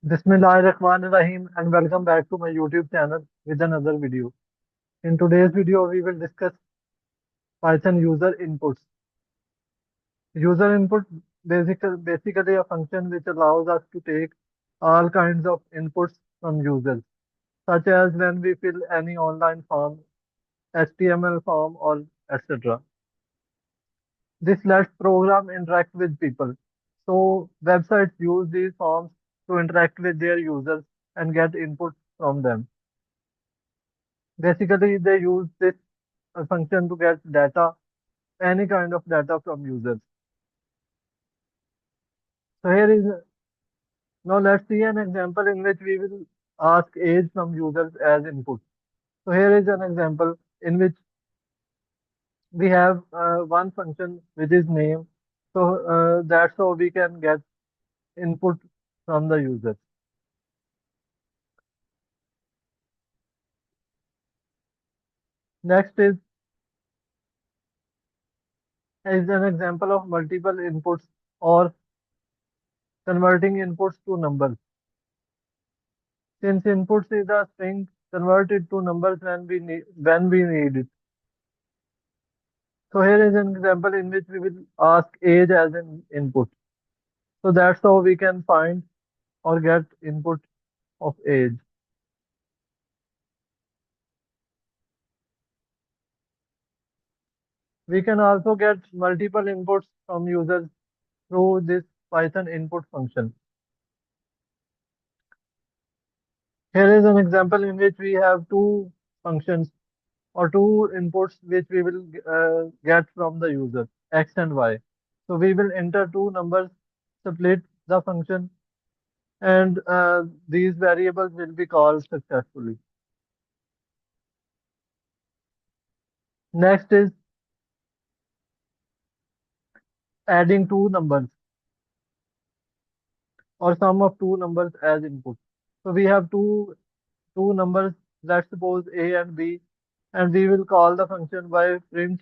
Bismillahirrahmanirrahim and welcome back to my YouTube channel with another video. In today's video, we will discuss Python user inputs. User input basically a function which allows us to take all kinds of inputs from users, such as when we fill any online form, HTML form, or etc. This lets program interact with people. So websites use these forms to interact with their users and get input from them. Basically, they use this function to get data, any kind of data from users. So here is now let's see an example in which we will ask age from users as input. So here is an example in which we have one function which is name. So that's how we can get input from the user. Next is an example of multiple inputs or converting inputs to numbers. Since inputs is a string, convert it to numbers when we need it. So here is an example in which we will ask age as an input. So that's how we can find or get input of age. We can also get multiple inputs from users through this Python input function. Here is an example in which we have two functions or two inputs which we will get from the user, x and y. So we will enter two numbers, split the function, and these variables will be called successfully. Next is adding two numbers or sum of two numbers as input. So we have two numbers, let's suppose a and b, and we will call the function by print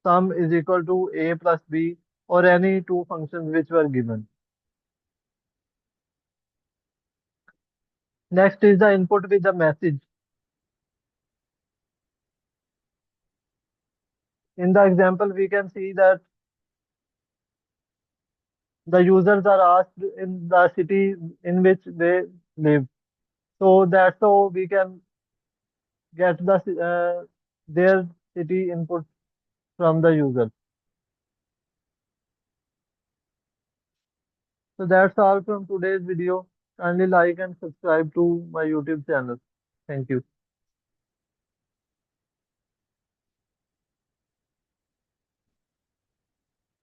sum is equal to a plus b or any two functions which were given. Next is the input with the message. In the example, we can see that the users are asked in the city in which they live. So that's how we can get their city input from the user. So that's all from today's video. Kindly like and subscribe to my YouTube channel. Thank you.